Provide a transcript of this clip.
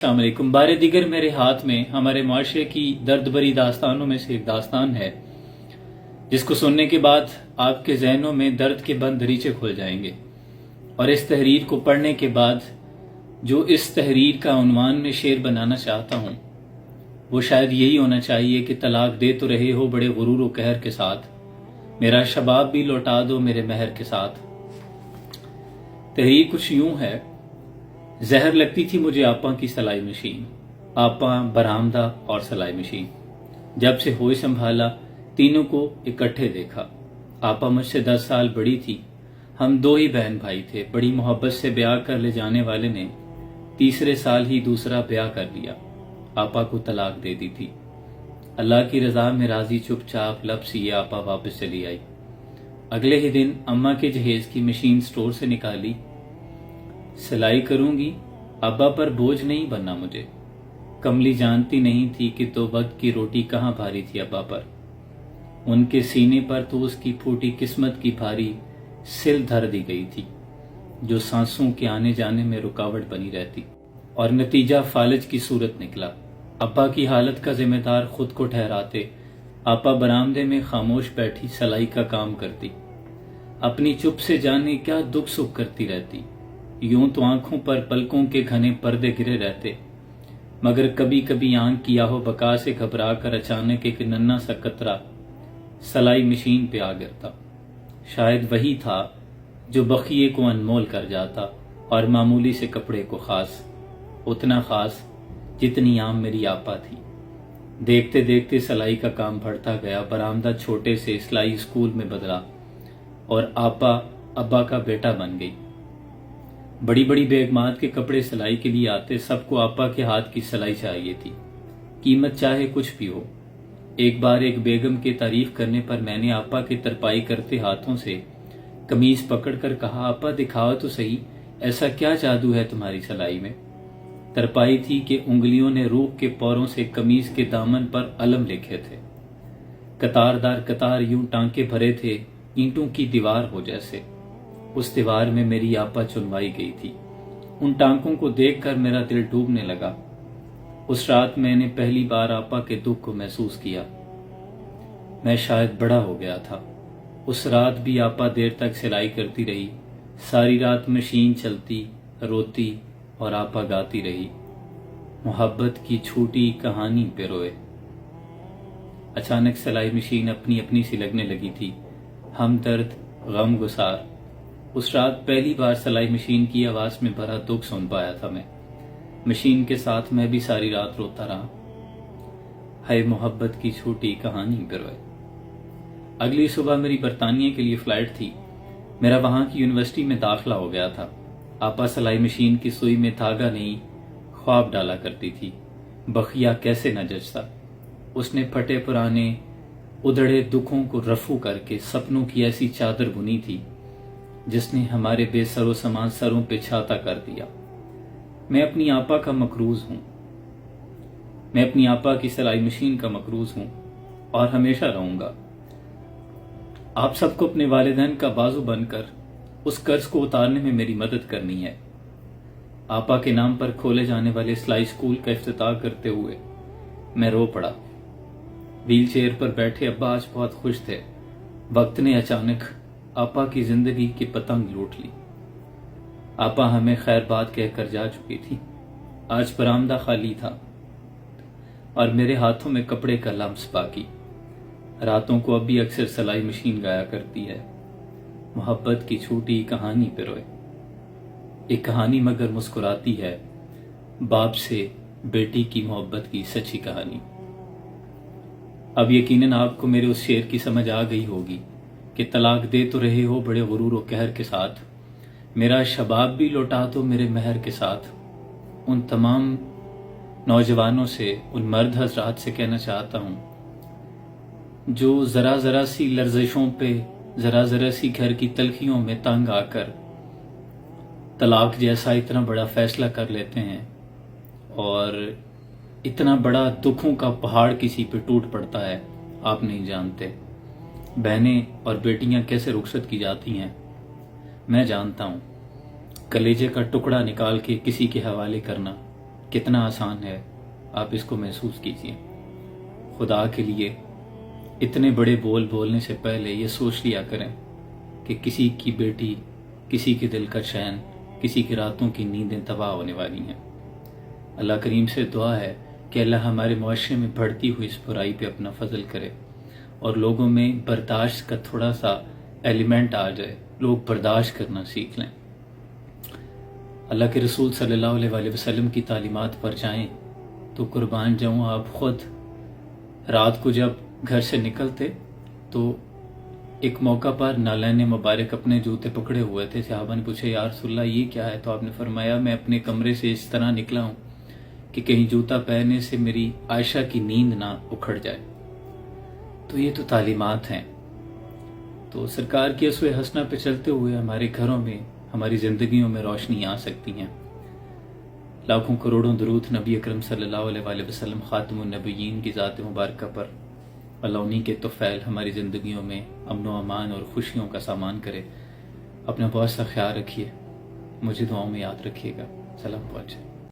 السلام علیکم۔ بار دیگر میرے ہاتھ میں ہمارے معاشرے کی درد بری داستانوں میں سے ایک داستان ہے جس کو سننے کے بعد آپ کے ذہنوں میں درد کے بند دریچے کھل جائیں گے، اور اس تحریر کو پڑھنے کے بعد جو اس تحریر کا عنوان میں شعر بنانا چاہتا ہوں وہ شاید یہی ہونا چاہیے کہ طلاق دے تو رہے ہو بڑے غرور و قہر کے ساتھ، میرا شباب بھی لوٹا دو میرے مہر کے ساتھ۔ تحریر کچھ یوں ہے: زہر لگتی تھی مجھے آپا کی سلائی مشین، آپا، برآمدہ اور سلائی مشین۔ جب سے ہوئے سنبھالا تینوں کو اکٹھے دیکھا۔ آپا مجھ سے 10 سال بڑی تھی، ہم 2 ہی بہن بھائی تھے۔ بڑی محبت سے بیاہ کر لے جانے والے نے تیسرے سال ہی دوسرا بیاہ کر لیا، آپا کو طلاق دے دی تھی۔ اللہ کی رضا میں راضی چپ چاپ لب سیے آپا واپس چلی آئی۔ اگلے ہی دن اماں کے جہیز کی مشین سٹور سے نکالی۔ سلائی کروں گی، ابا پر بوجھ نہیں بننا مجھے۔ کملی جانتی نہیں تھی کہ تو وقت کی روٹی کہاں بھاری تھی ابا پر، ان کے سینے پر تو اس کی پھوٹی قسمت کی بھاری سل دھر دی گئی تھی جو سانسوں کے آنے جانے میں رکاوٹ بنی رہتی، اور نتیجہ فالج کی صورت نکلا۔ ابا کی حالت کا ذمہ دار خود کو ٹھہراتے آپا برآمدے میں خاموش بیٹھی سلائی کا کام کرتی، اپنی چپ سے جانے کیا دکھ سکھ کرتی رہتی۔ یوں تو آنکھوں پر پلکوں کے گھنے پردے گرے رہتے، مگر کبھی کبھی آنکھ کی آہو بکا سے گھبرا کر اچانک ایک ننھا سا قطرہ سلائی مشین پہ آ گرتا۔ شاید وہی تھا جو بخیے کو انمول کر جاتا، اور معمولی سے کپڑے کو خاص، اتنا خاص جتنی عام میری آپا تھی۔ دیکھتے دیکھتے سلائی کا کام بڑھتا گیا، برآمدہ چھوٹے سے سلائی اسکول میں بدلا، اور آپا ابا کا بیٹا بن گئی۔ بڑی بڑی بیگمات کے کپڑے سلائی کے لیے آتے، سب کو آپا کے ہاتھ کی سلائی چاہیے تھی، قیمت چاہے کچھ بھی ہو۔ ایک بار ایک بیگم کی تعریف کرنے پر میں نے آپا کے ترپائی کرتے ہاتھوں سے قمیض پکڑ کر کہا، آپا دکھاؤ تو صحیح، ایسا کیا جادو ہے تمہاری سلائی میں؟ ترپائی تھی کہ انگلیوں نے روح کے پوروں سے قمیض کے دامن پر علم لکھے تھے، قطار دار قطار یوں ٹانکے بھرے تھے اینٹوں کی دیوار ہو جیسے۔ اس دیوار میں میری آپا چنوائی گئی تھی۔ ان ٹانکوں کو دیکھ کر میرا دل ڈوبنے لگا۔ اس رات میں نے پہلی بار آپا کے دکھ کو محسوس کیا۔ میں شاید بڑا ہو گیا تھا۔ اس رات بھی آپا دیر تک سلائی کرتی رہی، ساری رات مشین چلتی، روتی، اور آپا گاتی رہی، محبت کی چھوٹی کہانی پہ روئے۔ اچانک سلائی مشین اپنی اپنی سی لگنے لگی تھی، ہمدرد، غم گسار۔ اس رات پہلی بار سلائی مشین کی آواز میں بھرا دکھ سن پایا تھا میں۔ مشین کے ساتھ میں بھی ساری رات روتا رہا، ہے محبت کی چھوٹی کہانی پہ روئے۔ اگلی صبح میری برطانیہ کے لیے فلائٹ تھی۔ میرا وہاں کی یونیورسٹی میں داخلہ ہو گیا تھا۔ آپا سلائی مشین کی سوئی میں دھاگا نہیں خواب ڈالا کرتی تھی، بخیا کیسے نہ جچتا۔ اس نے پھٹے پرانے ادھڑے دکھوں کو رفو کر کے سپنوں کی ایسی چادر بنی تھی جس نے ہمارے بے سر و سامان سروں پہ چھاتا کر دیا۔ میں اپنی آپا کا مقروض ہوں، میں اپنی آپا کی سلائی مشین کا مقروض ہوں، اور ہمیشہ رہوں گا۔ آپ سب کو اپنے والدین کا بازو بن کر اس قرض کو اتارنے میں میری مدد کرنی ہے۔ آپا کے نام پر کھولے جانے والے سلائی اسکول کا افتتاح کرتے ہوئے میں رو پڑا۔ ویل چیئر پر بیٹھے ابا آج بہت خوش تھے۔ وقت نے اچانک آپا کی زندگی کی پتنگ لوٹ لی۔ آپا ہمیں خیر بات کہہ کر جا چکی تھی۔ آج برآمدہ خالی تھا، اور میرے ہاتھوں میں کپڑے کا لمس باقی۔ راتوں کو اب بھی اکثر سلائی مشین گایا کرتی ہے، محبت کی چھوٹی کہانی پہ روئے۔ ایک کہانی مگر مسکراتی ہے، باپ سے بیٹی کی محبت کی سچی کہانی۔ اب یقیناً آپ کو میرے اس شعر کی سمجھ آ گئی ہوگی کہ طلاق دے تو رہے ہو بڑے غرور و قہر کے ساتھ، میرا شباب بھی لوٹا دو میرے مہر کے ساتھ۔ ان تمام نوجوانوں سے، ان مرد حضرات سے کہنا چاہتا ہوں جو ذرا ذرا سی لرزشوں پہ، ذرا ذرا سی گھر کی تلخیوں میں تنگ آ کر طلاق جیسا اتنا بڑا فیصلہ کر لیتے ہیں، اور اتنا بڑا دکھوں کا پہاڑ کسی پہ ٹوٹ پڑتا ہے، آپ نہیں جانتے بہنیں اور بیٹیاں کیسے رخصت کی جاتی ہیں۔ میں جانتا ہوں کلیجے کا ٹکڑا نکال کے کسی کے حوالے کرنا کتنا آسان ہے، آپ اس کو محسوس کیجئے۔ خدا کے لیے اتنے بڑے بول بولنے سے پہلے یہ سوچ لیا کریں کہ کسی کی بیٹی، کسی کے دل کا چین، کسی کی راتوں کی نیندیں تباہ ہونے والی ہیں۔ اللہ کریم سے دعا ہے کہ اللہ ہمارے معاشرے میں بڑھتی ہوئی اس برائی پہ اپنا فضل کرے اور لوگوں میں برداشت کا تھوڑا سا ایلیمنٹ آ جائے، لوگ برداشت کرنا سیکھ لیں۔ اللہ کے رسول صلی اللہ علیہ وآلہ وسلم کی تعلیمات پر جائیں تو قربان جاؤں، آپ خود رات کو جب گھر سے نکلتے تو ایک موقع پر نالین مبارک اپنے جوتے پکڑے ہوئے تھے۔ صحابہ نے پوچھا یا رسول اللہ یہ کیا ہے؟ تو آپ نے فرمایا میں اپنے کمرے سے اس طرح نکلا ہوں کہ کہیں جوتا پہننے سے میری عائشہ کی نیند نہ اکھڑ جائے۔ تو یہ تو تعلیمات ہیں۔ تو سرکار کی اسوہ حسنہ پہ چلتے ہوئے ہمارے گھروں میں، ہماری زندگیوں میں روشنی آ سکتی ہیں۔ لاکھوں کروڑوں درود نبی اکرم صلی اللہ علیہ وآلہ وسلم خاتم النبیین کی ذات مبارکہ پر۔ اللہ انہی کے طفیل ہماری زندگیوں میں امن و امان اور خوشیوں کا سامان کرے۔ اپنا بہت سا خیال رکھیے، مجھے دعاؤں میں یاد رکھیے گا۔ سلام پہنچے۔